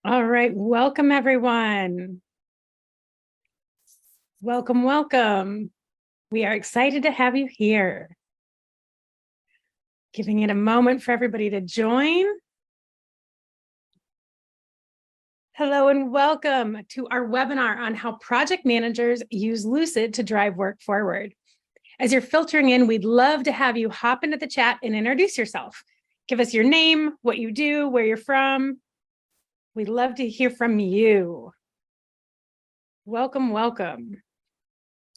All right, welcome everyone. Welcome, welcome. We are excited to have you here. Giving it a moment for everybody to join. Hello and welcome to our webinar on how project managers use Lucid to drive work forward. As you're filtering in, we'd love to have you hop into the chat and introduce yourself. Give us your name, what you do, where you're from. We'd love to hear from you. Welcome, welcome.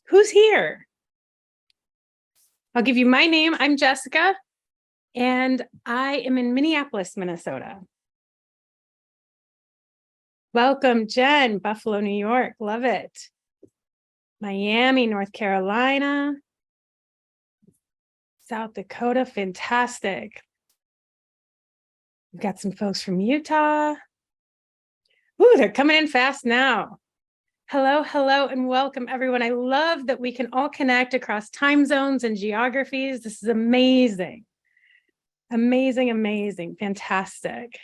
Who's here? I'll give you my name. I'm Jessica, and I am in Minneapolis, Minnesota. Welcome, Jen, Buffalo, New York. Love it. Miami, North Carolina. South Dakota, fantastic. We've got some folks from Utah. Ooh, they're coming in fast now. Hello, hello, and welcome, everyone. I love that we can all connect across time zones and geographies. This is amazing. Amazing, amazing, fantastic.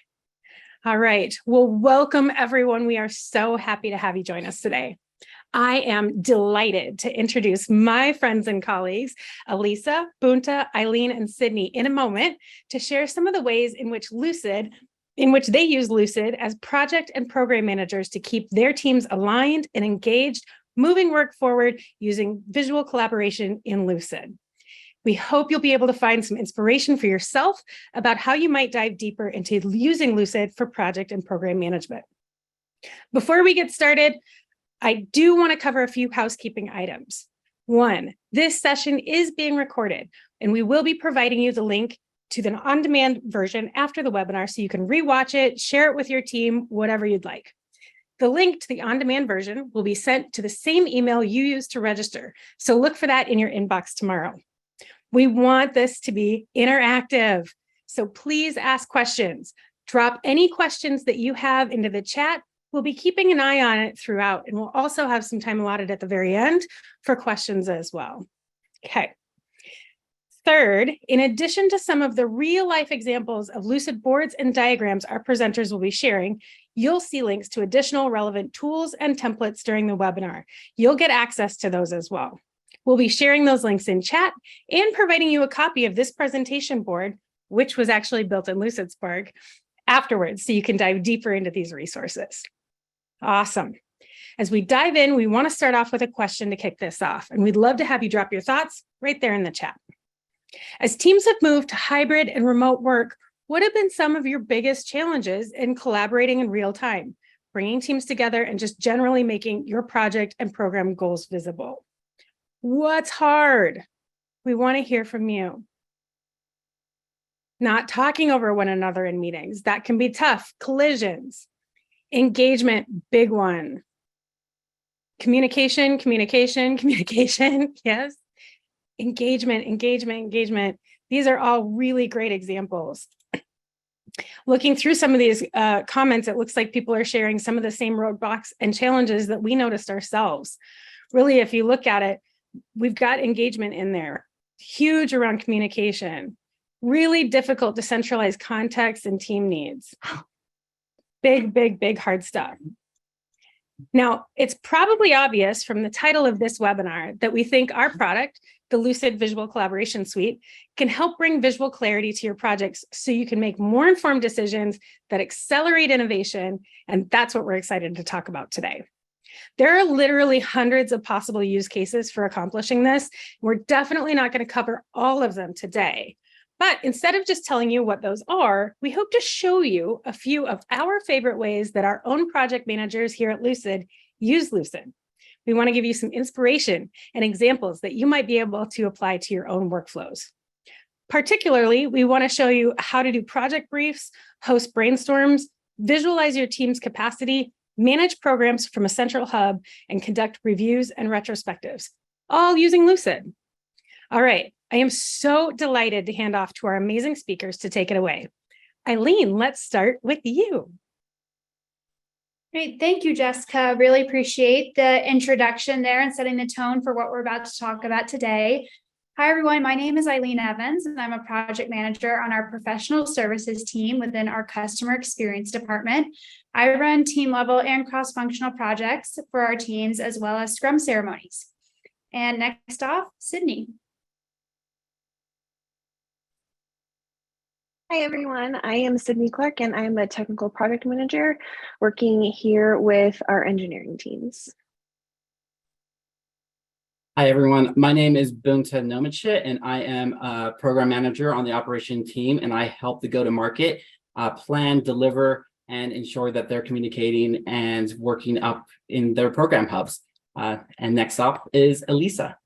All right, well, welcome, everyone. We are so happy to have you join us today. I am delighted to introduce my friends and colleagues, Elisa, Bunta, Eileen, and Sydney in a moment to share some of the ways in which they use Lucid as project and program managers to keep their teams aligned and engaged, moving work forward using visual collaboration in Lucid. We hope you'll be able to find some inspiration for yourself about how you might dive deeper into using Lucid for project and program management. Before we get started, I do want to cover a few housekeeping items. One, this session is being recorded, and we will be providing you the link to the on-demand version after the webinar so you can rewatch it, share it with your team, whatever you'd like. The link to the on-demand version will be sent to the same email you used to register, so look for that in your inbox tomorrow. We want this to be interactive, so please ask questions. Drop any questions that you have into the chat. We'll be keeping an eye on it throughout, and we'll also have some time allotted at the very end for questions as well. Okay. Third, in addition to some of the real-life examples of Lucid boards and diagrams our presenters will be sharing, you'll see links to additional relevant tools and templates during the webinar. You'll get access to those as well. We'll be sharing those links in chat and providing you a copy of this presentation board, which was actually built in Lucidspark, afterwards, so you can dive deeper into these resources. Awesome. As we dive in, we want to start off with a question to kick this off, and we'd love to have you drop your thoughts right there in the chat. As teams have moved to hybrid and remote work, what have been some of your biggest challenges in collaborating in real time, bringing teams together, and just generally making your project and program goals visible? What's hard? We want to hear from you. Not talking over one another in meetings. That can be tough. Collisions. Engagement, big one. Communication, communication, communication. Yes. Engagement, engagement, engagement. These are all really great examples. Looking through some of these comments, it looks like people are sharing some of the same roadblocks and challenges that we noticed ourselves. Really, if you look at it, we've got engagement in there. Huge around communication. Really difficult to centralize context and team needs. Big, big, big hard stuff. Now, it's probably obvious from the title of this webinar that we think our product, the Lucid Visual Collaboration Suite, can help bring visual clarity to your projects so you can make more informed decisions that accelerate innovation, and that's what we're excited to talk about today. There are literally hundreds of possible use cases for accomplishing this. We're definitely not going to cover all of them today. But instead of just telling you what those are, we hope to show you a few of our favorite ways that our own project managers here at Lucid use Lucid. We want to give you some inspiration and examples that you might be able to apply to your own workflows. Particularly, we want to show you how to do project briefs, host brainstorms, visualize your team's capacity, manage programs from a central hub, and conduct reviews and retrospectives, all using Lucid. All right, I am so delighted to hand off to our amazing speakers to take it away. Eileen, let's start with you. Great. Thank you, Jessica. Really appreciate the introduction there and setting the tone for what we're about to talk about today. Hi, everyone. My name is Eileen Evans, and I'm a project manager on our professional services team within our customer experience department. I run team level and cross-functional projects for our teams, as well as Scrum ceremonies. And next off, Sydney. Hi, everyone. I am Sydney Clark, and I am a technical product manager working here with our engineering teams. Hi, everyone. My name is Bunta Nomichit, and I am a program manager on the operation team, and I help the go-to-market plan, deliver, and ensure that they're communicating and working up in their program hubs. And next up is Elisa.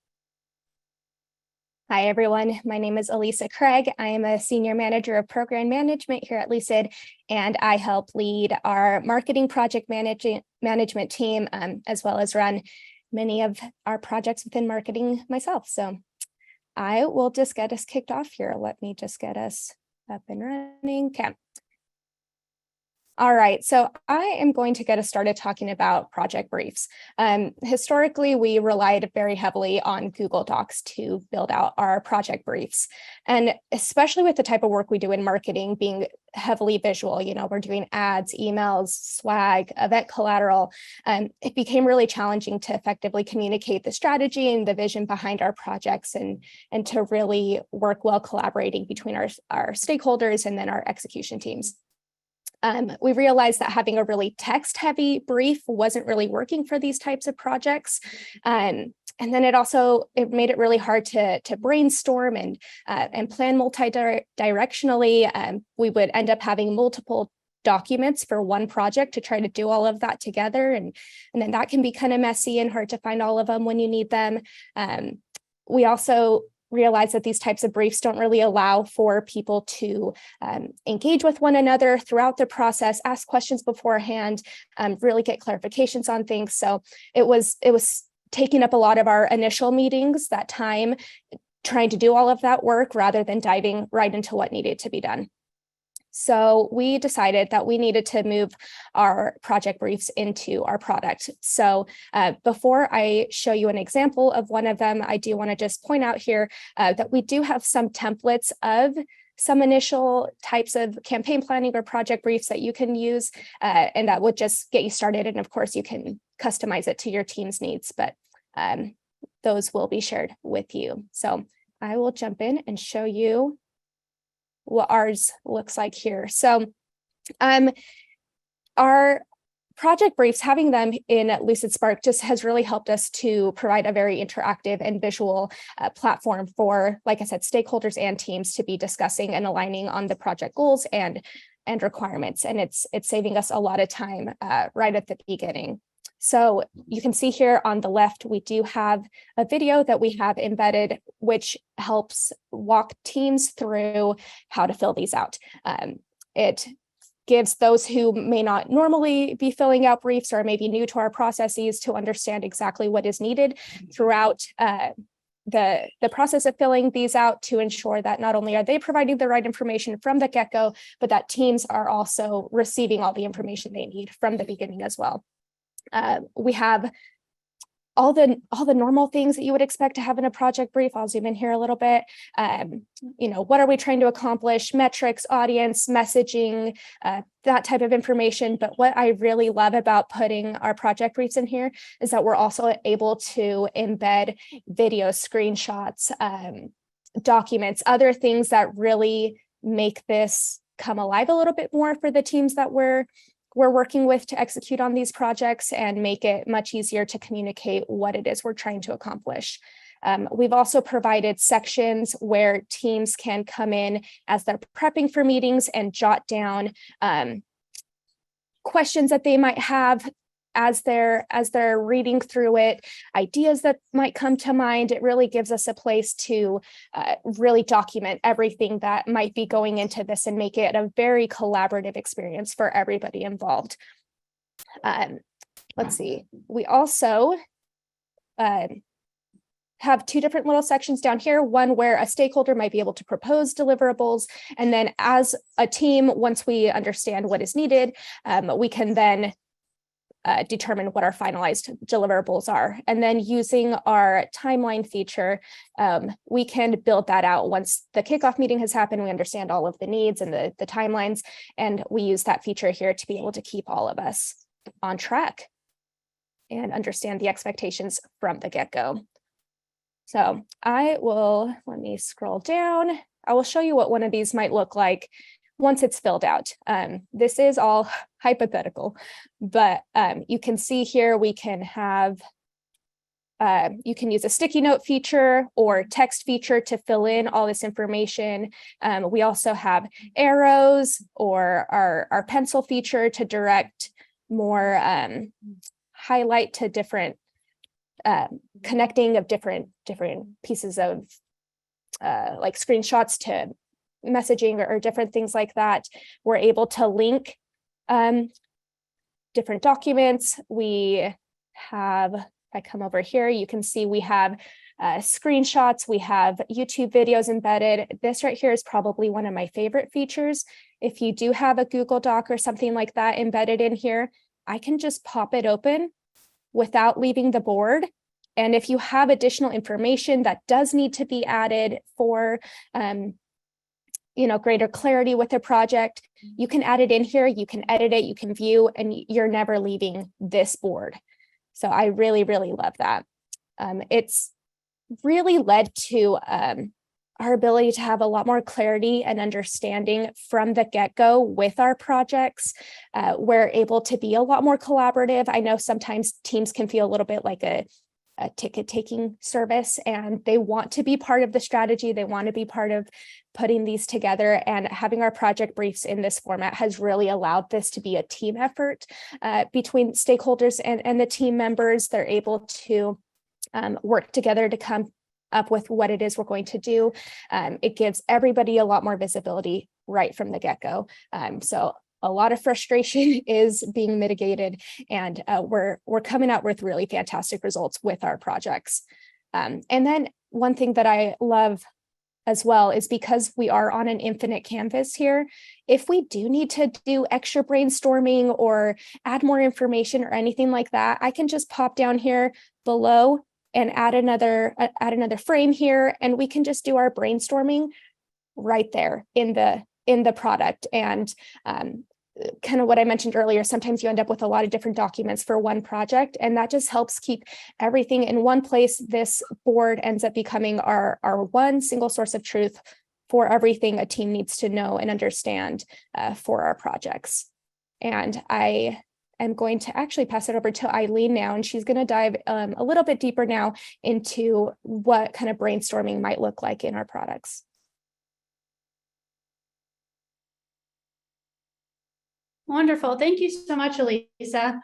Hi, everyone. My name is Elisa Craig. I am a senior manager of program management here at Lucid, and I help lead our marketing project management team, as well as run many of our projects within marketing myself. So I will just get us kicked off here. Let me just get us up and running. Okay. All right, so I am going to get us started talking about project briefs. Historically, we relied very heavily on Google Docs to build out our project briefs. And especially with the type of work we do in marketing being heavily visual, we're doing ads, emails, swag, event collateral, it became really challenging to effectively communicate the strategy and the vision behind our projects and to really work well collaborating between our stakeholders and then our execution teams. We realized that having a really text-heavy brief wasn't really working for these types of projects. And then it made it really hard to brainstorm and plan multi-directionally. We would end up having multiple documents for one project to try to do all of that together. And then that can be kind of messy and hard to find all of them when you need them. We also realize that these types of briefs don't really allow for people to engage with one another throughout the process, ask questions beforehand, really get clarifications on things. So it was taking up a lot of our initial meetings, that time trying to do all of that work rather than diving right into what needed to be done. So we decided that we needed to move our project briefs into our product. So before I show you an example of one of them, I do want to just point out here that we do have some templates of some initial types of campaign planning or project briefs that you can use, and that would just get you started. And of course, you can customize it to your team's needs, but those will be shared with you. So I will jump in and show you what ours looks like here. So our project briefs, having them in Lucidspark just has really helped us to provide a very interactive and visual platform for, like I said, stakeholders and teams to be discussing and aligning on the project goals and requirements. And it's saving us a lot of time right at the beginning. So you can see here on the left, we do have a video that we have embedded, which helps walk teams through how to fill these out. It gives those who may not normally be filling out briefs or maybe new to our processes to understand exactly what is needed throughout the process of filling these out, to ensure that not only are they providing the right information from the get-go, but that teams are also receiving all the information they need from the beginning as well. We have all the normal things that you would expect to have in a project brief. I'll zoom in here a little bit. What are we trying to accomplish? Metrics, audience, messaging, that type of information. But what I really love about putting our project briefs in here is that we're also able to embed video, screenshots, documents, other things that really make this come alive a little bit more for the teams that we're working with to execute on these projects and make it much easier to communicate what it is we're trying to accomplish. We've also provided sections where teams can come in as they're prepping for meetings and jot down questions that they might have as they're reading through it, ideas that might come to mind. It really gives us a place to really document everything that might be going into this and make it a very collaborative experience for everybody involved. Let's see. We also have two different little sections down here, one where a stakeholder might be able to propose deliverables. And then as a team, once we understand what is needed, we can then determine what our finalized deliverables are. And then using our timeline feature, we can build that out once the kickoff meeting has happened. We understand all of the needs and the timelines, and we use that feature here to be able to keep all of us on track and understand the expectations from the get-go. So let me scroll down. I will show you what one of these might look like once it's filled out. This is all hypothetical, but you can see here we can have, you can use a sticky note feature or text feature to fill in all this information. We also have arrows or our pencil feature to direct more highlight to different connecting of different pieces of like screenshots to messaging or different things like that. We're able to link different documents. We have, if I come over here, you can see we have screenshots, we have YouTube videos embedded. This right here is probably one of my favorite features. If you do have a Google Doc or something like that embedded in here, I can just pop it open without leaving the board. And if you have additional information that does need to be added for greater clarity with a project, you can add it in here, you can edit it, you can view, and you're never leaving this board. So I really, really love that. It's really led to our ability to have a lot more clarity and understanding from the get-go with our projects. We're able to be a lot more collaborative. I know sometimes teams can feel a little bit like a ticket-taking service, and they want to be part of the strategy. They want to be part of putting these together, and having our project briefs in this format has really allowed this to be a team effort between stakeholders and the team members. They're able to work together to come up with what it is we're going to do. It gives everybody a lot more visibility right from the get-go. So a lot of frustration is being mitigated, and we're coming out with really fantastic results with our projects. And then one thing that I love as well is because we are on an infinite canvas here, if we do need to do extra brainstorming or add more information or anything like that, I can just pop down here below and add another frame here, and we can just do our brainstorming right there in the product. And kind of what I mentioned earlier, sometimes you end up with a lot of different documents for one project, and that just helps keep everything in one place. This board ends up becoming our one single source of truth for everything a team needs to know and understand for our projects. And I am going to actually pass it over to Eileen now, and she's going to dive a little bit deeper now into what kind of brainstorming might look like in our products. Wonderful. Thank you so much, Elisa.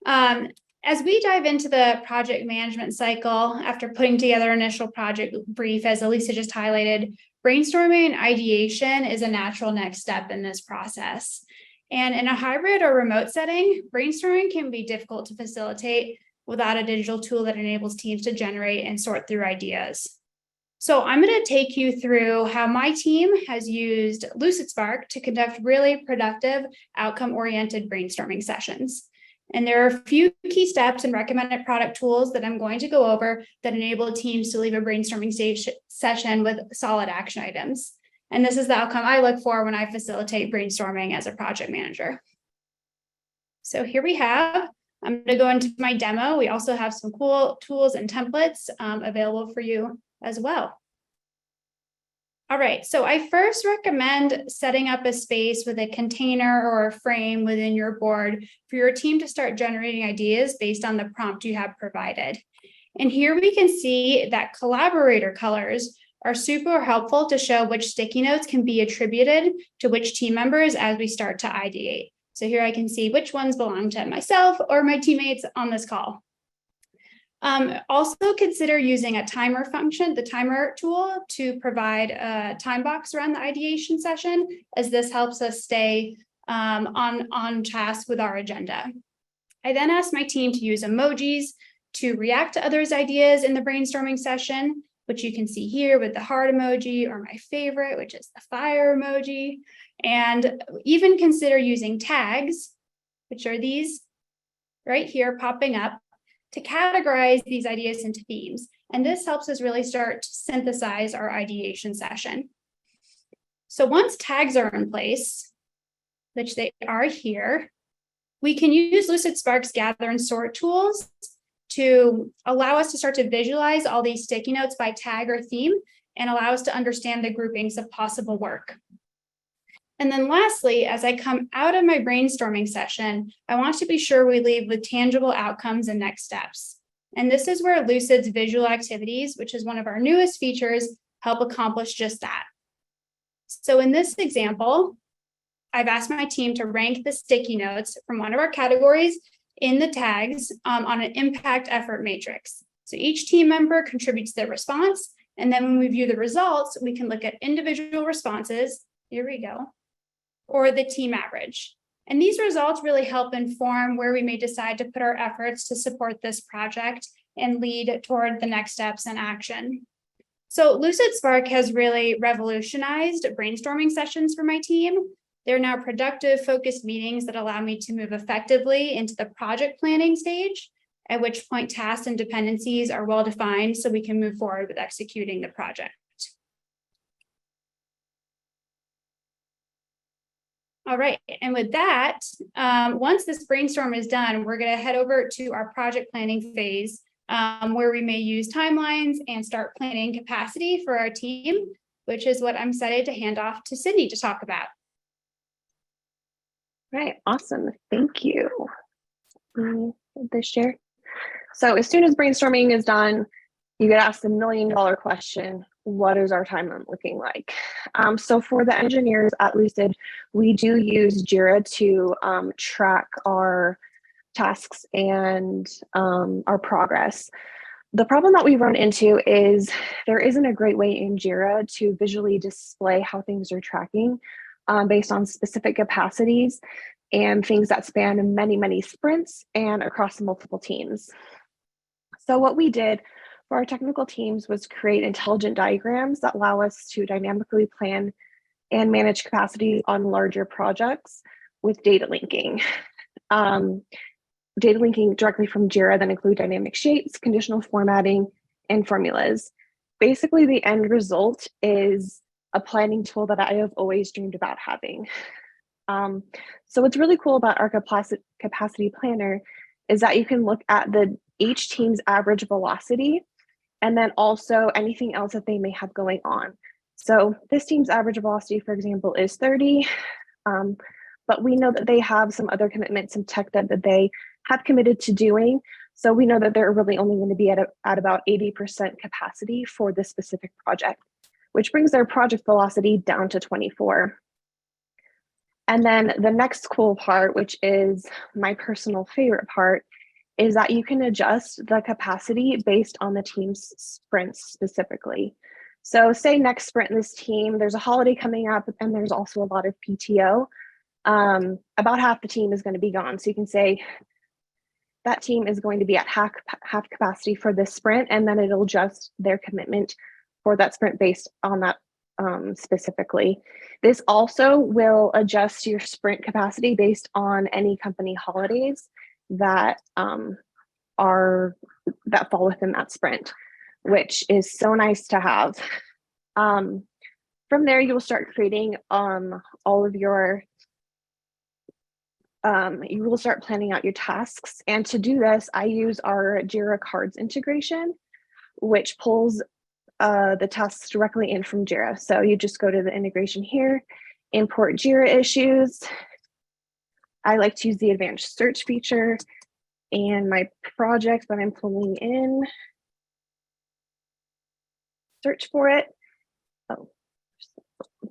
As we dive into the project management cycle, after putting together initial project brief, as Elisa just highlighted, brainstorming and ideation is a natural next step in this process. And in a hybrid or remote setting, brainstorming can be difficult to facilitate without a digital tool that enables teams to generate and sort through ideas. So I'm going to take you through how my team has used Lucidspark to conduct really productive, outcome-oriented brainstorming sessions. And there are a few key steps and recommended product tools that I'm going to go over that enable teams to leave a brainstorming session with solid action items. And this is the outcome I look for when I facilitate brainstorming as a project manager. So here we have, I'm going to go into my demo. We also have some cool tools and templates available for you as well. All right, so I first recommend setting up a space with a container or a frame within your board for your team to start generating ideas based on the prompt you have provided. And here we can see that collaborator colors are super helpful to show which sticky notes can be attributed to which team members as we start to ideate. So here I can see which ones belong to myself or my teammates on this call. Also consider using a timer function, the timer tool, to provide a time box around the ideation session, as this helps us stay on task with our agenda. I then asked my team to use emojis to react to others' ideas in the brainstorming session, which you can see here with the heart emoji, or my favorite, which is the fire emoji, and even consider using tags, which are these right here popping up to categorize these ideas into themes. And this helps us really start to synthesize our ideation session. So once tags are in place, which they are here, we can use Lucidspark's gather and sort tools to allow us to start to visualize all these sticky notes by tag or theme and allow us to understand the groupings of possible work. And then lastly, as I come out of my brainstorming session, I want to be sure we leave with tangible outcomes and next steps. And this is where Lucid's visual activities, which is one of our newest features, help accomplish just that. So in this example, I've asked my team to rank the sticky notes from one of our categories in the tags on an impact effort matrix. So each team member contributes their response. And then when we view the results, we can look at individual responses. Here we go. Or the team average. And these results really help inform where we may decide to put our efforts to support this project and lead toward the next steps and action. So Lucidspark has really revolutionized brainstorming sessions for my team. They're now productive, focused meetings that allow me to move effectively into the project planning stage, at which point tasks and dependencies are well defined so we can move forward with executing the project. All right, and with that, once this brainstorm is done, we're going to head over to our project planning phase, where we may use timelines and start planning capacity for our team, which is what I'm excited to hand off to Sydney to talk about. Right, awesome, thank you. This share. So as soon as brainstorming is done, you get asked the $1 million question, what is our timeline looking like? So for the engineers at Lucid, we do use Jira to track our tasks and our progress. The problem that we run into is there isn't a great way in Jira to visually display how things are tracking based on specific capacities and things that span many, many sprints and across multiple teams. So what we did for our technical teams was create intelligent diagrams that allow us to dynamically plan and manage capacity on larger projects with data linking. Data linking directly from Jira that include dynamic shapes, conditional formatting, and formulas. Basically, the end result is a planning tool that I have always dreamed about having. So what's really cool about our capacity planner is that you can look at each team's average velocity and then also anything else that they may have going on. So this team's average velocity, for example, is 30, but we know that they have some other commitments in tech that they have committed to doing. So we know that they're really only going to be at about 80% capacity for this specific project, which brings their project velocity down to 24. And then the next cool part, which is my personal favorite part, is that you can adjust the capacity based on the team's sprints specifically. So say next sprint in this team, there's a holiday coming up and there's also a lot of PTO. About half the team is going to be gone. So you can say that team is going to be at half capacity for this sprint, and then it'll adjust their commitment for that sprint based on that specifically. This also will adjust your sprint capacity based on any company holidays that fall within that sprint, which is so nice to have. From there, you will start creating all of your you will start planning out your tasks. And to do this, I use our Jira cards integration, which pulls the tasks directly in from Jira. So you just go to the integration here, import Jira issues. I like to use the advanced search feature and my project that I'm pulling in, search for it. Oh,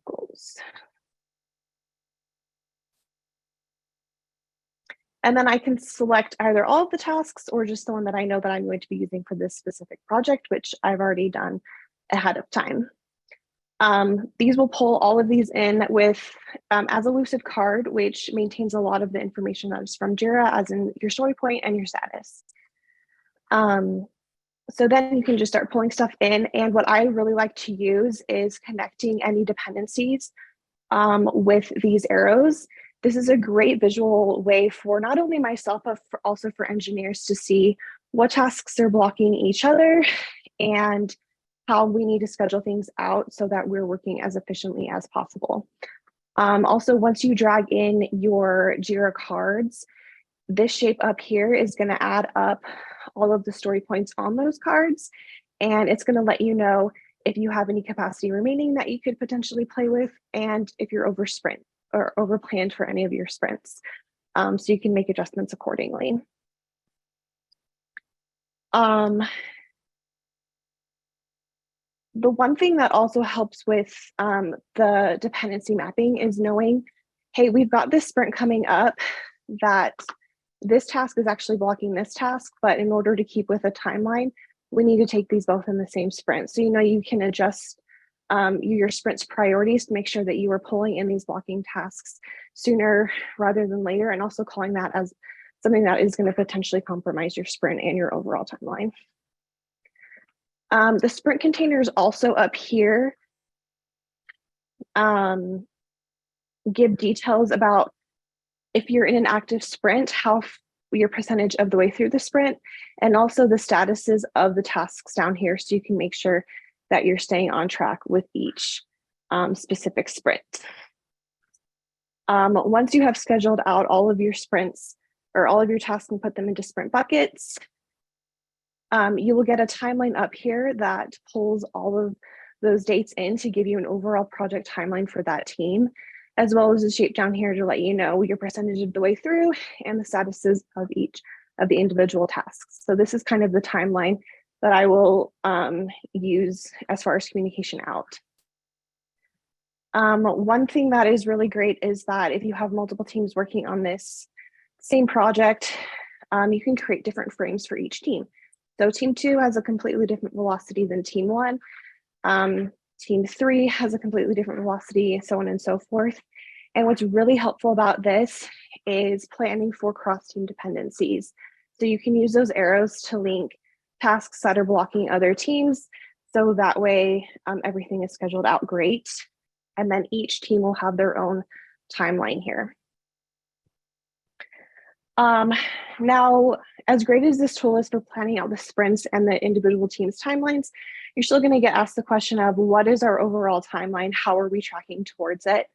goals. And then I can select either all of the tasks or just the one that I know that I'm going to be using for this specific project, which I've already done ahead of time. These will pull all of these in with as a Lucid card, which maintains a lot of the information that is from Jira, as in your story point and your status. So then you can just start pulling stuff in. And what I really like to use is connecting any dependencies with these arrows. This is a great visual way for not only myself, but also for engineers to see what tasks are blocking each other and how we need to schedule things out so that we're working as efficiently as possible. Also, once you drag in your Jira cards, this shape up here is going to add up all of the story points on those cards, and it's going to let you know if you have any capacity remaining that you could potentially play with, and if you're over sprint or over planned for any of your sprints. So you can make adjustments accordingly. The one thing that also helps with the dependency mapping is knowing, hey, we've got this sprint coming up that this task is actually blocking this task, but in order to keep with a timeline, we need to take these both in the same sprint. So, you can adjust your sprint's priorities to make sure that you are pulling in these blocking tasks sooner rather than later, and also calling that as something that is going to potentially compromise your sprint and your overall timeline. The sprint containers also up here give details about if you're in an active sprint, how your percentage of the way through the sprint, and also the statuses of the tasks down here, so you can make sure that you're staying on track with each specific sprint. Once you have scheduled out all of your sprints or all of your tasks and put them into sprint buckets, you will get a timeline up here that pulls all of those dates in to give you an overall project timeline for that team, as well as a shape down here to let you know your percentage of the way through and the statuses of each of the individual tasks. So this is kind of the timeline that I will use as far as communication out. One thing that is really great is that if you have multiple teams working on this same project, you can create different frames for each team. So team 2 has a completely different velocity than team 1. Team 3 has a completely different velocity, so on and so forth. And what's really helpful about this is planning for cross-team dependencies. So you can use those arrows to link tasks that are blocking other teams. So that way everything is scheduled out great. And then each team will have their own timeline here. Now, as great as this tool is for planning out the sprints and the individual teams' timelines, you're still going to get asked the question of what is our overall timeline? How are we tracking towards it?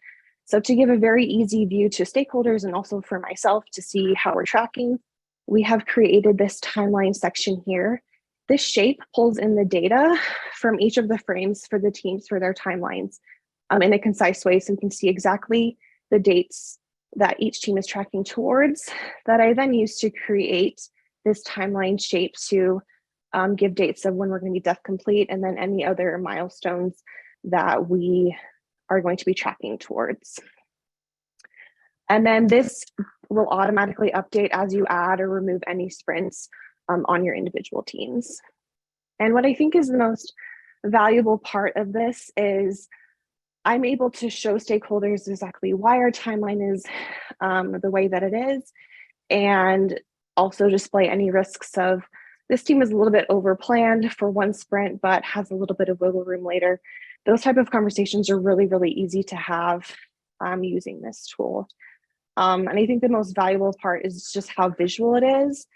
So to give a very easy view to stakeholders and also for myself to see how we're tracking, we have created this timeline section here. This shape pulls in the data from each of the frames for the teams for their timelines in a concise way, so we can see exactly the dates that each team is tracking towards, that I then use to create this timeline shape to give dates of when we're going to be dev complete, and then any other milestones that we are going to be tracking towards. And then this will automatically update as you add or remove any sprints on your individual teams. And what I think is the most valuable part of this is I'm able to show stakeholders exactly why our timeline is the way that it is, and also display any risks of this team is a little bit over planned for one sprint, but has a little bit of wiggle room later. Those type of conversations are really, really easy to have using this tool. And I think the most valuable part is just how visual it is,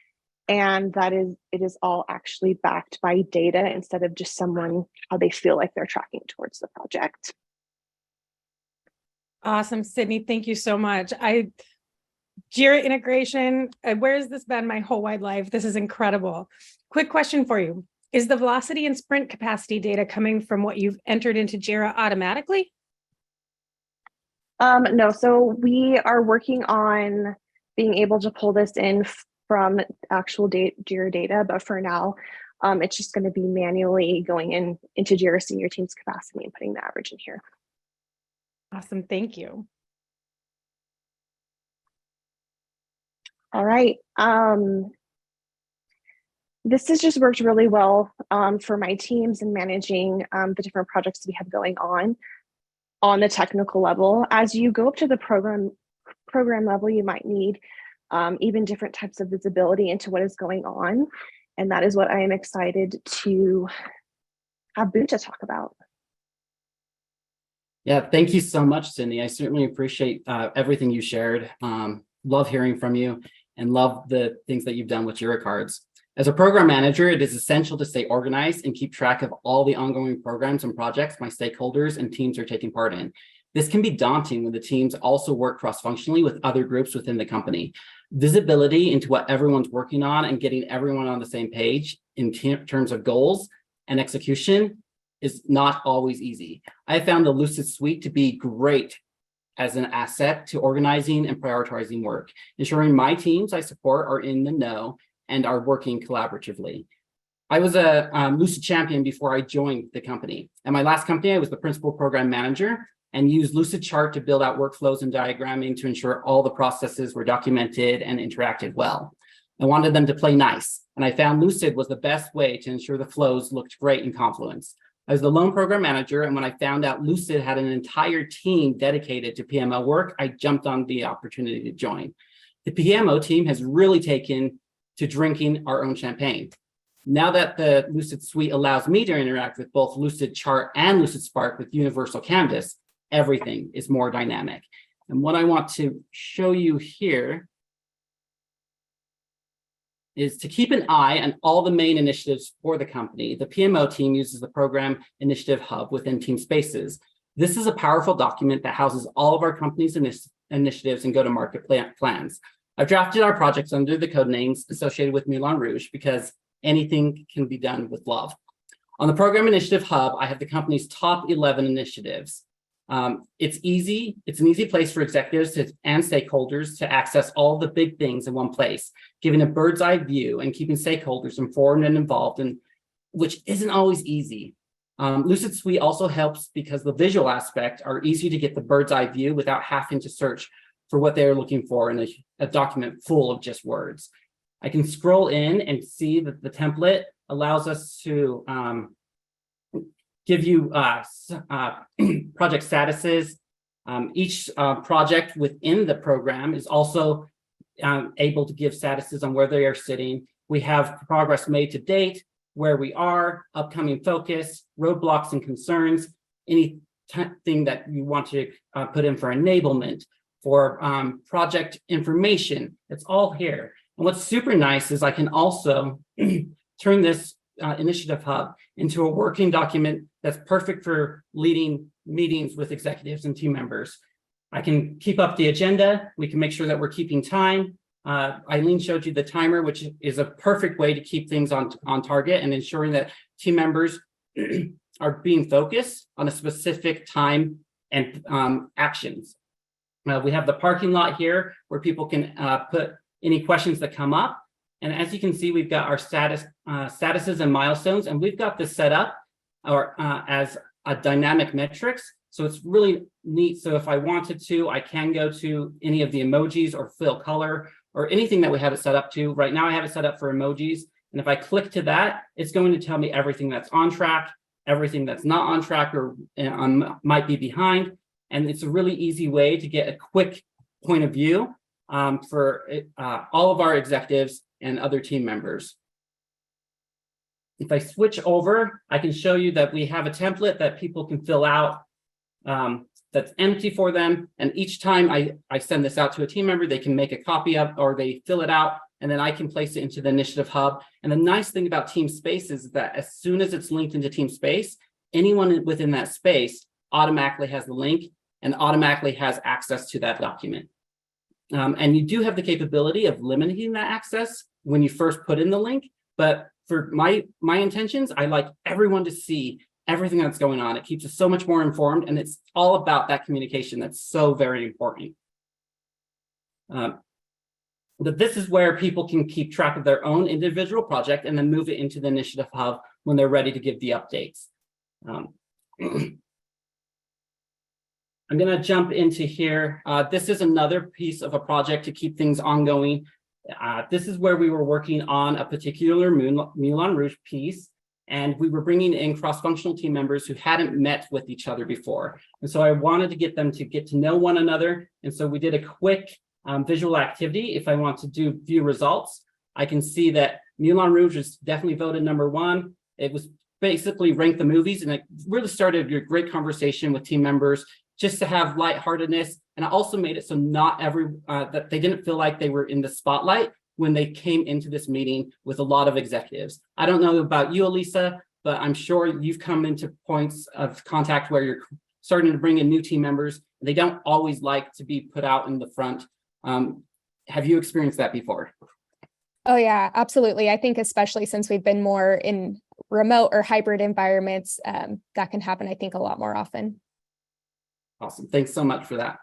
and that it is all actually backed by data instead of just someone, how they feel like they're tracking towards the project. Awesome, Sydney. Thank you so much. Jira integration, where has this been my whole wide life? This is incredible. Quick question for you. Is the velocity and sprint capacity data coming from what you've entered into Jira automatically? No, so we are working on being able to pull this in from actual Jira data, but for now, it's just going to be manually going into Jira Senior Team's capacity and putting the average in here. Awesome, thank you. All right. This has just worked really well for my teams in managing the different projects we have going on the technical level. As you go up to the program level, you might need even different types of visibility into what is going on. And that is what I am excited to have Bunta talk about. Yeah, thank you so much, Cindy. I certainly appreciate everything you shared. Love hearing from you and love the things that you've done with Jira cards. As a program manager, it is essential to stay organized and keep track of all the ongoing programs and projects my stakeholders and teams are taking part in. This can be daunting when the teams also work cross-functionally with other groups within the company. Visibility into what everyone's working on and getting everyone on the same page in terms of goals and execution is not always easy. I found the Lucid Suite to be great as an asset to organizing and prioritizing work, ensuring my teams I support are in the know and are working collaboratively. I was a Lucid champion before I joined the company. At my last company, I was the principal program manager and used Lucidchart to build out workflows and diagramming to ensure all the processes were documented and interacted well. I wanted them to play nice, and I found Lucid was the best way to ensure the flows looked great in Confluence. I was the lone program manager, and when I found out Lucid had an entire team dedicated to PMO work, I jumped on the opportunity to join. The PMO team has really taken to drinking our own champagne. Now that the Lucid Suite allows me to interact with both Lucidchart and Lucidspark with Universal Canvas, everything is more dynamic. And what I want to show you here is to keep an eye on all the main initiatives for the company. The PMO team uses the Program Initiative Hub within Team Spaces. This is a powerful document that houses all of our company's initiatives and go-to-market plans. I've drafted our projects under the code names associated with Moulin Rouge because anything can be done with love. On the Program Initiative Hub, I have the company's top 11 initiatives. It's an easy place for executives and stakeholders to access all the big things in one place, giving a bird's eye view and keeping stakeholders informed and involved, which isn't always easy. Lucid Suite also helps because the visual aspect are easy to get the bird's eye view without having to search for what they're looking for in a document full of just words. I can scroll in and see that the template allows us to give you project statuses. Each project within the program is also able to give statuses on where they are sitting. We have progress made to date, where we are, upcoming focus, roadblocks and concerns, anything that you want to put in for enablement, for project information. It's all here. And what's super nice is I can also turn this Initiative Hub into a working document that's perfect for leading meetings with executives and team members. I can keep up the agenda. We can make sure that we're keeping time. Eileen showed you the timer, which is a perfect way to keep things on target and ensuring that team members are being focused on a specific time and actions. We have the parking lot here where people can put any questions that come up. And as you can see, we've got our statuses and milestones, and we've got this set up as a dynamic metrics. So it's really neat. So if I wanted to, I can go to any of the emojis or fill color or anything that we have it set up to. Right now I have it set up for emojis. And if I click to that, it's going to tell me everything that's on track, everything that's not on track or might be behind. And it's a really easy way to get a quick point of view for all of our executives and other team members. If I switch over, I can show you that we have a template that people can fill out that's empty for them. And each time I send this out to a team member, they can make a copy of, or they fill it out, and then I can place it into the Initiative Hub. And the nice thing about Team Space is that as soon as it's linked into Team Space, anyone within that space automatically has the link and automatically has access to that document. And you do have the capability of limiting that access when you first put in the link. But for my intentions, I like everyone to see everything that's going on. It keeps us so much more informed, and it's all about that communication that's so very important. But this is where people can keep track of their own individual project and then move it into the Initiative Hub when they're ready to give the updates. I'm going to jump into here. This is another piece of a project to keep things ongoing. This is where we were working on a particular Moulin Rouge piece, and we were bringing in cross-functional team members who hadn't met with each other before. And so I wanted to get them to get to know one another. And so we did a quick visual activity. If I want to do view results, I can see that Moulin Rouge was definitely voted #1. It was basically ranked the movies, and it really started a great conversation with team members just to have lightheartedness. And I also made it so not that they didn't feel like they were in the spotlight when they came into this meeting with a lot of executives. I don't know about you, Elisa, but I'm sure you've come into points of contact where you're starting to bring in new team members. They don't always like to be put out in the front. Have you experienced that before? Oh yeah, absolutely. I think especially since we've been more in remote or hybrid environments, that can happen, I think, a lot more often. Awesome. Thanks so much for that.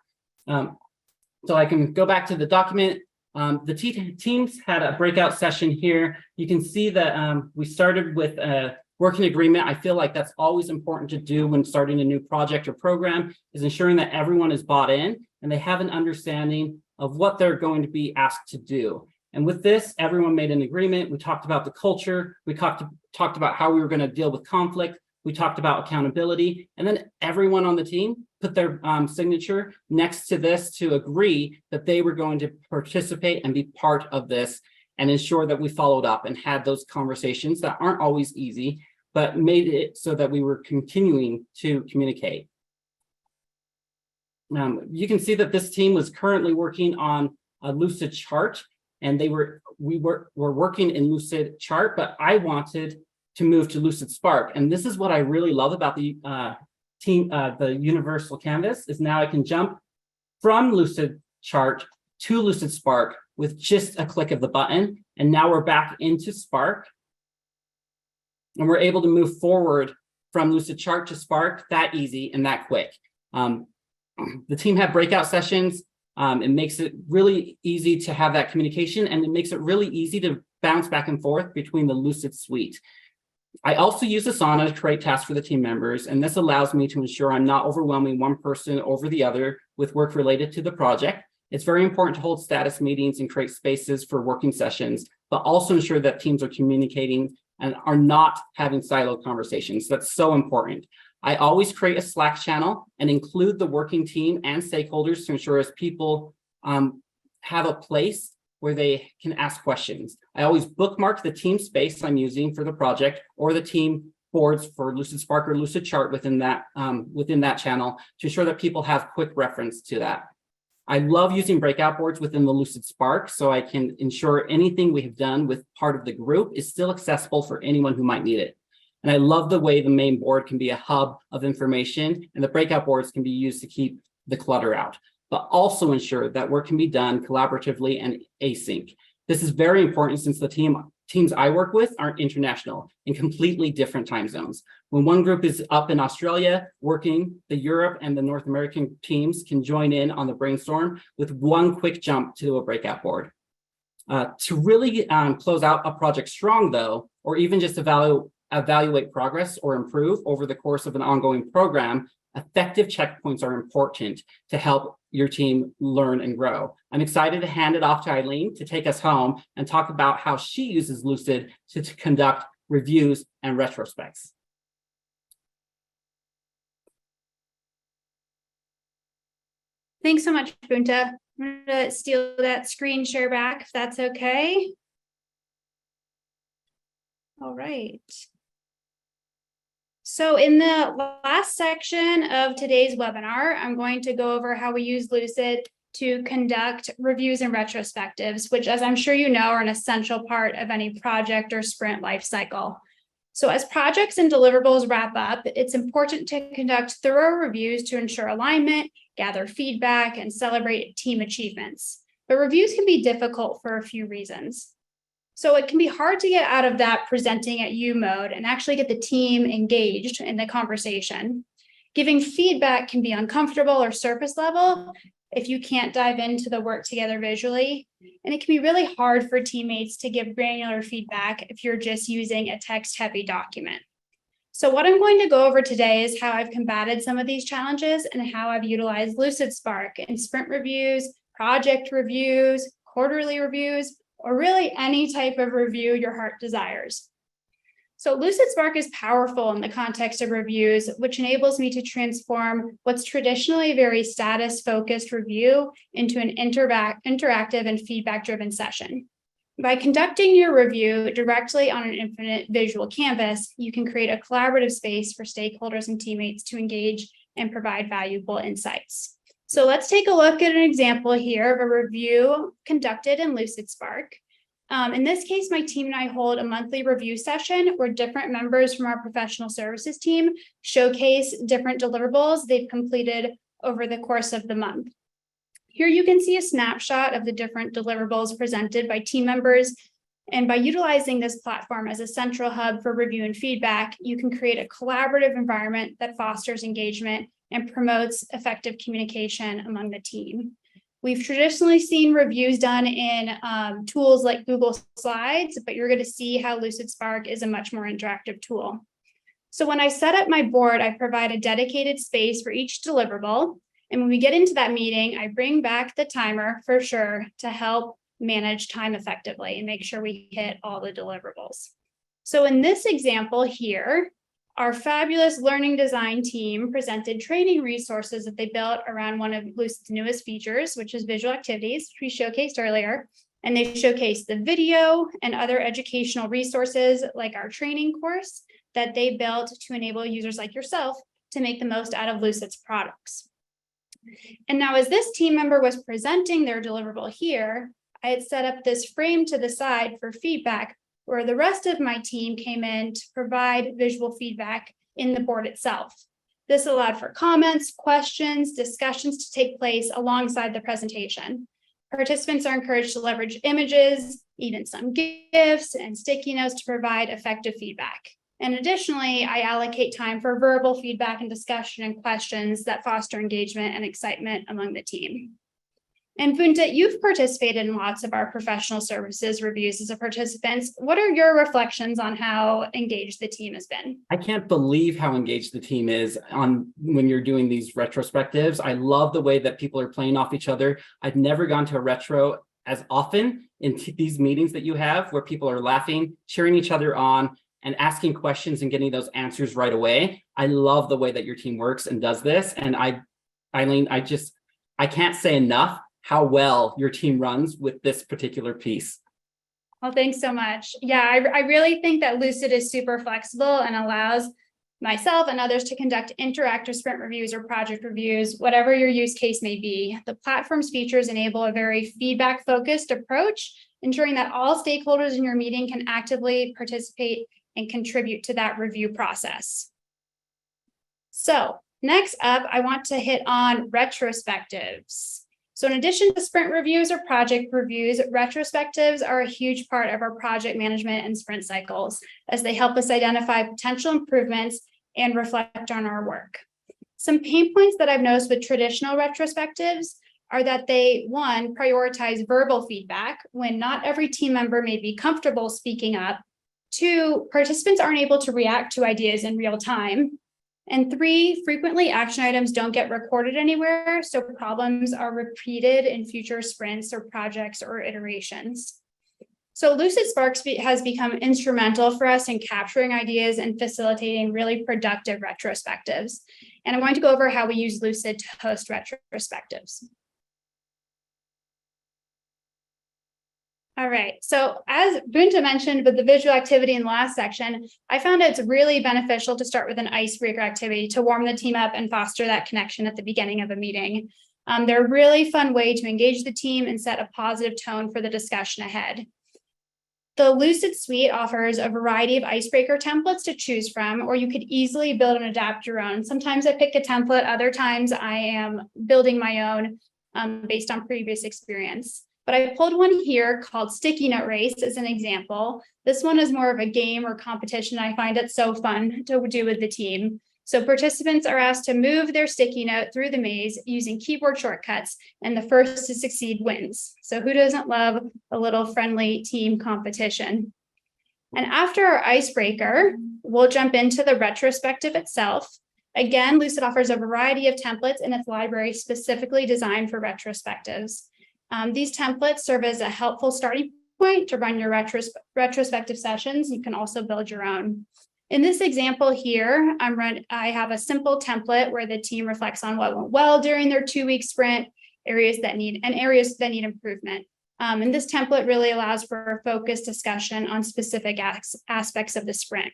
So I can go back to the document. The teams had a breakout session here. You can see that we started with a working agreement. I feel like that's always important to do when starting a new project or program, is ensuring that everyone is bought in and they have an understanding of what they're going to be asked to do. And with this, everyone made an agreement. We talked about the culture. We talked about how we were going to deal with conflict. We talked about accountability. And then everyone on the team put their signature next to this to agree that they were going to participate and be part of this and ensure that we followed up and had those conversations that aren't always easy, but made it so that we were continuing to communicate. You can see that this team was currently working on a Lucidchart, and we were working in Lucidchart, but I wanted to move to Lucidspark. And this is what I really love about the the universal canvas, is now I can jump from Lucidchart to Lucidspark with just a click of the button. And now we're back into Spark. And we're able to move forward from Lucidchart to Spark that easy and that quick. The team had breakout sessions. It makes it really easy to have that communication, and it makes it really easy to bounce back and forth between the Lucid suite. I also use Asana to create tasks for the team members, and this allows me to ensure I'm not overwhelming one person over the other with work related to the project. It's very important to hold status meetings and create spaces for working sessions, but also ensure that teams are communicating and are not having siloed conversations. That's so important. I always create a Slack channel and include the working team and stakeholders to ensure as people have a place where they can ask questions. I always bookmark the team space I'm using for the project or the team boards for Lucidspark or Lucidchart within that channel to ensure that people have quick reference to that. I love using breakout boards within the Lucidspark so I can ensure anything we have done with part of the group is still accessible for anyone who might need it. And I love the way the main board can be a hub of information, and the breakout boards can be used to keep the clutter out, but also ensure that work can be done collaboratively and async. This is very important since the teams I work with aren't international, in completely different time zones. When one group is up in Australia working, the Europe and the North American teams can join in on the brainstorm with one quick jump to a breakout board. To really close out a project strong though, or even just evaluate progress or improve over the course of an ongoing program, effective checkpoints are important to help your team learn and grow. I'm excited to hand it off to Eileen to take us home and talk about how she uses Lucid to conduct reviews and retrospects. Thanks so much, Bunta. I'm going to steal that screen share back, if that's okay. All right. So in the last section of today's webinar, I'm going to go over how we use Lucid to conduct reviews and retrospectives, which, as I'm sure you know, are an essential part of any project or sprint lifecycle. So as projects and deliverables wrap up, it's important to conduct thorough reviews to ensure alignment, gather feedback, and celebrate team achievements. But reviews can be difficult for a few reasons. So it can be hard to get out of that presenting at you mode and actually get the team engaged in the conversation. Giving feedback can be uncomfortable or surface level if you can't dive into the work together visually. And it can be really hard for teammates to give granular feedback if you're just using a text-heavy document. So what I'm going to go over today is how I've combated some of these challenges and how I've utilized Lucidspark in sprint reviews, project reviews, quarterly reviews, or really any type of review your heart desires. So Lucidspark is powerful in the context of reviews, which enables me to transform what's traditionally a very status-focused review into an interactive and feedback-driven session. By conducting your review directly on an infinite visual canvas, you can create a collaborative space for stakeholders and teammates to engage and provide valuable insights. So let's take a look at an example here of a review conducted in Lucidspark. In this case, my team and I hold a monthly review session where different members from our professional services team showcase different deliverables they've completed over the course of the month. Here you can see a snapshot of the different deliverables presented by team members. And by utilizing this platform as a central hub for review and feedback, you can create a collaborative environment that fosters engagement and promotes effective communication among the team. We've traditionally seen reviews done in tools like Google Slides, but you're going to see how Lucidspark is a much more interactive tool. So when I set up my board, I provide a dedicated space for each deliverable. And when we get into that meeting, I bring back the timer for sure to help manage time effectively and make sure we hit all the deliverables. So in this example here, our fabulous learning design team presented training resources that they built around one of Lucid's newest features, which is visual activities, which we showcased earlier. And they showcased the video and other educational resources like our training course that they built to enable users like yourself to make the most out of Lucid's products. And now as this team member was presenting their deliverable here, I had set up this frame to the side for feedback where the rest of my team came in to provide visual feedback in the board itself. This allowed for comments, questions, discussions to take place alongside the presentation. Participants are encouraged to leverage images, even some GIFs and sticky notes to provide effective feedback. And additionally, I allocate time for verbal feedback and discussion and questions that foster engagement and excitement among the team. And Bunta, you've participated in lots of our professional services reviews as a participant. What are your reflections on how engaged the team has been? I can't believe how engaged the team is when you're doing these retrospectives. I love the way that people are playing off each other. I've never gone to a retro as often in these meetings that you have where people are laughing, cheering each other on, and asking questions and getting those answers right away. I love the way that your team works and does this. And Eileen, I can't say enough how well your team runs with this particular piece. Well, thanks so much. Yeah, I really think that Lucid is super flexible and allows myself and others to conduct interactive sprint reviews or project reviews, whatever your use case may be. The platform's features enable a very feedback-focused approach, ensuring that all stakeholders in your meeting can actively participate and contribute to that review process. So next up, I want to hit on retrospectives. So in addition to sprint reviews or project reviews, retrospectives are a huge part of our project management and sprint cycles as they help us identify potential improvements and reflect on our work. Some pain points that I've noticed with traditional retrospectives are that they, one, prioritize verbal feedback when not every team member may be comfortable speaking up. Two, participants aren't able to react to ideas in real time. And three, frequently action items don't get recorded anywhere, so problems are repeated in future sprints or projects or iterations. So Lucidspark has become instrumental for us in capturing ideas and facilitating really productive retrospectives. And I'm going to go over how we use Lucid to host retrospectives. All right, so as Bunta mentioned with the visual activity in the last section, I found it's really beneficial to start with an icebreaker activity to warm the team up and foster that connection at the beginning of a meeting. They're a really fun way to engage the team and set a positive tone for the discussion ahead. The Lucid Suite offers a variety of icebreaker templates to choose from, or you could easily build and adapt your own. Sometimes I pick a template, other times I am building my own based on previous experience. But I pulled one here called Sticky Note Race as an example. This one is more of a game or competition. I find it so fun to do with the team. So participants are asked to move their sticky note through the maze using keyboard shortcuts, and the first to succeed wins. So who doesn't love a little friendly team competition? And after our icebreaker, we'll jump into the retrospective itself. Again, Lucid offers a variety of templates in its library specifically designed for retrospectives. These templates serve as a helpful starting point to run your retrospective sessions. You can also build your own. In this example here, I have a simple template where the team reflects on what went well during their 2-week sprint, areas that need improvement. And this template really allows for a focused discussion on specific aspects of the sprint.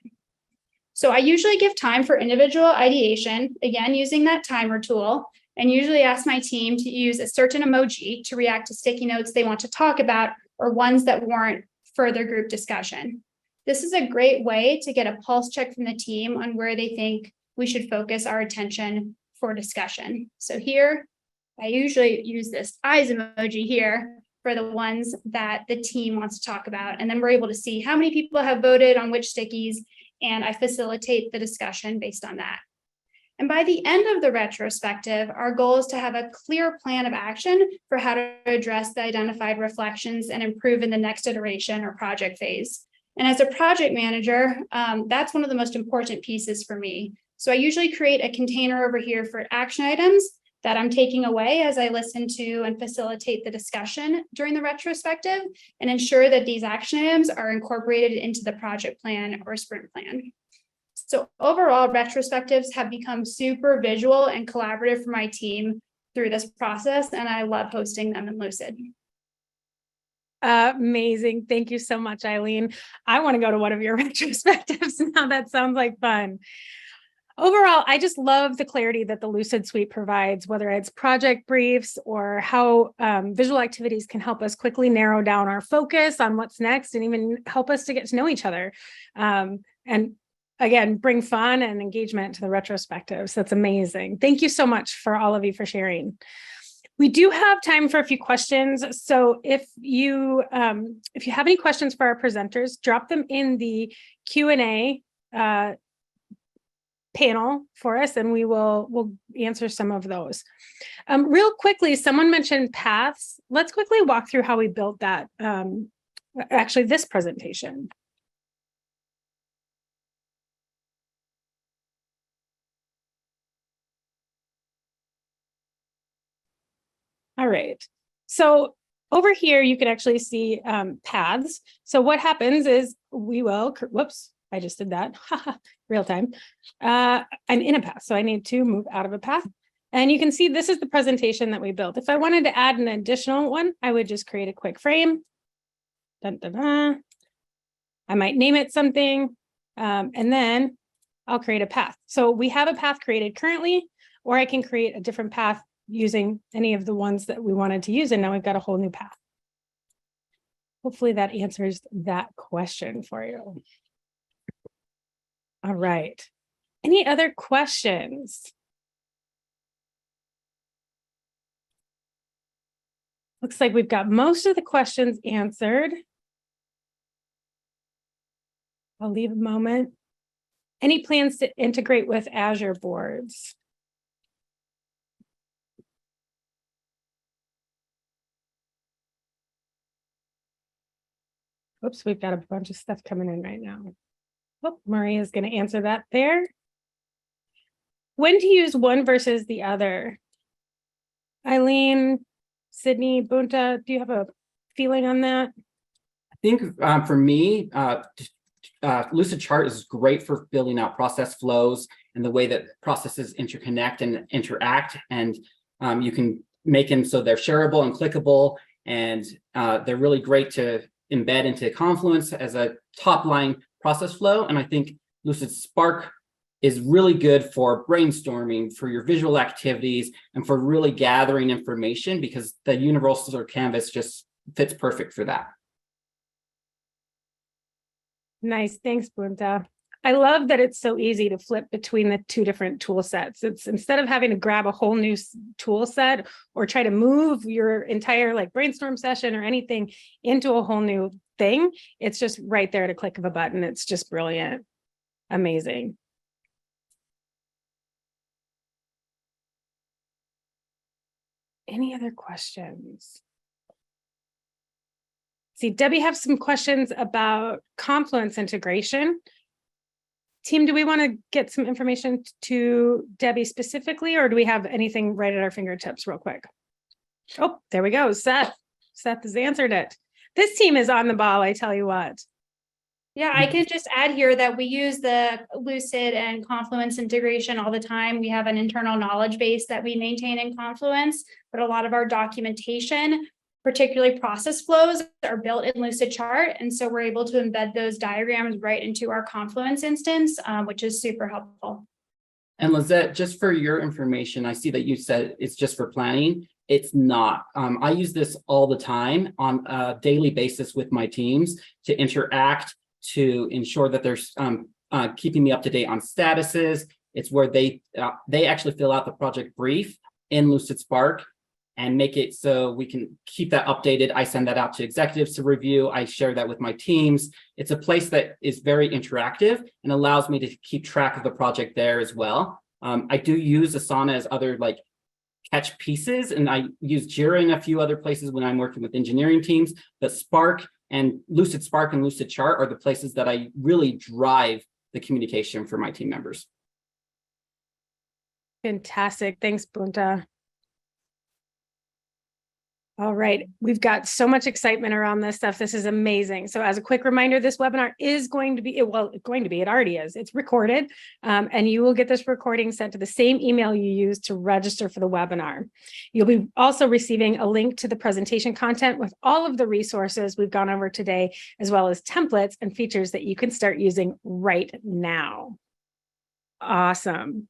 So I usually give time for individual ideation, again, using that timer tool, and usually ask my team to use a certain emoji to react to sticky notes they want to talk about or ones that warrant further group discussion. This is a great way to get a pulse check from the team on where they think we should focus our attention for discussion. So here, I usually use this eyes emoji here for the ones that the team wants to talk about. And then we're able to see how many people have voted on which stickies, and I facilitate the discussion based on that. And by the end of the retrospective, our goal is to have a clear plan of action for how to address the identified reflections and improve in the next iteration or project phase. And as a project manager, that's one of the most important pieces for me. So I usually create a container over here for action items that I'm taking away as I listen to and facilitate the discussion during the retrospective, and ensure that these action items are incorporated into the project plan or sprint plan. So overall, retrospectives have become super visual and collaborative for my team through this process, and I love hosting them in Lucid. Amazing. Thank you so much, Eileen. I want to go to one of your retrospectives now. That sounds like fun. Overall, I just love the clarity that the Lucid Suite provides, whether it's project briefs or how visual activities can help us quickly narrow down our focus on what's next and even help us to get to know each other. And again, bring fun and engagement to the retrospectives. That's amazing. Thank you so much for all of you for sharing. We do have time for a few questions. So if you have any questions for our presenters, drop them in the Q&A panel for us, and we'll answer some of those. Real quickly, someone mentioned paths. Let's quickly walk through how we built that. Actually, this presentation. All right. So over here, you can actually see paths. So what happens is we will, whoops, I just did that, real time. I'm in a path, so I need to move out of a path. And you can see this is the presentation that we built. If I wanted to add an additional one, I would just create a quick frame. Dun, dun, dun. I might name it something, and then I'll create a path. So we have a path created currently, or I can create a different path using any of the ones that we wanted to use, and now we've got a whole new path. Hopefully that answers that question for you. All right. Any other questions? Looks like we've got most of the questions answered. I'll leave a moment. Any plans to integrate with Azure boards? Oops, we've got a bunch of stuff coming in right now. Oh, Maria is going to answer that there. When to use one versus the other? Eileen, Sydney, Bunta, do you have a feeling on that? I think for me, Lucidchart is great for building out process flows and the way that processes interconnect and interact. And you can make them so they're shareable and clickable. And they're really great to embed into Confluence as a top line process flow. And I think Lucidspark is really good for brainstorming, for your visual activities, and for really gathering information, because the universal canvas just fits perfect for that. Nice, thanks, Bunta. I love that it's so easy to flip between the two different tool sets. It's instead of having to grab a whole new tool set or try to move your entire like brainstorm session or anything into a whole new thing, it's just right there at a click of a button. It's just brilliant. Amazing. Any other questions? See, Debbie have some questions about Confluence integration. Team, do we want to get some information to Debbie specifically, or do we have anything right at our fingertips real quick? Oh, there we go. Seth has answered it. This team is on the ball, I tell you what. Yeah, I could just add here that we use the Lucid and Confluence integration all the time. We have an internal knowledge base that we maintain in Confluence, but a lot of our documentation particularly process flows, are built in Lucidchart. And so we're able to embed those diagrams right into our Confluence instance, which is super helpful. And Lizette, just for your information, I see that you said it's just for planning. It's not. I use this all the time on a daily basis with my teams to interact, to ensure that they're keeping me up to date on statuses. It's where they actually fill out the project brief in Lucidspark and make it so we can keep that updated. I send that out to executives to review. I share that with my teams. It's a place that is very interactive and allows me to keep track of the project there as well. I do use Asana as other like catch pieces, and I use Jira in a few other places when I'm working with engineering teams, but Spark and Lucidspark and Lucidchart are the places that I really drive the communication for my team members. Fantastic. Thanks, Bunta. All right, we've got so much excitement around this stuff. This is amazing. So as a quick reminder, this webinar is going to be, it already is, it's recorded, and you will get this recording sent to the same email you used to register for the webinar. You'll be also receiving a link to the presentation content with all of the resources we've gone over today, as well as templates and features that you can start using right now. Awesome.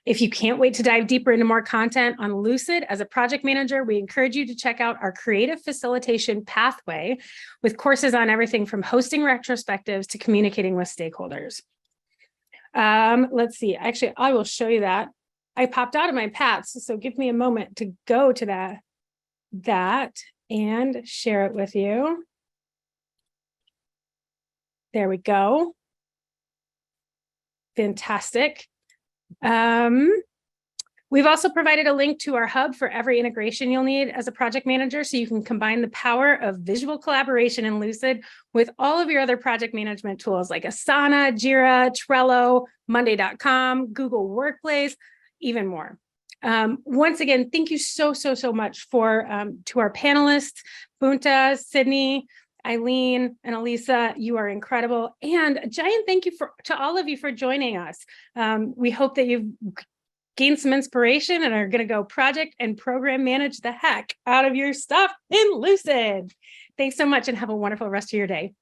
If you can't wait to dive deeper into more content on Lucid as a project manager, we encourage you to check out our creative facilitation pathway with courses on everything from hosting retrospectives to communicating with stakeholders. Let's see. Actually, I will show you that. I popped out of my paths, so give me a moment to go to that and share it with you. There we go. Fantastic. We've also provided a link to our hub for every integration you'll need as a project manager, so you can combine the power of visual collaboration in Lucid with all of your other project management tools like Asana, Jira, Trello, Monday.com, Google Workplace, even more. Once again, thank you so much for to our panelists, Bunta, Sydney, Eileen, and Elisa. You are incredible. And a giant thank you to all of you for joining us. We hope that you've gained some inspiration and are going to go project and program manage the heck out of your stuff in Lucid. Thanks so much and have a wonderful rest of your day.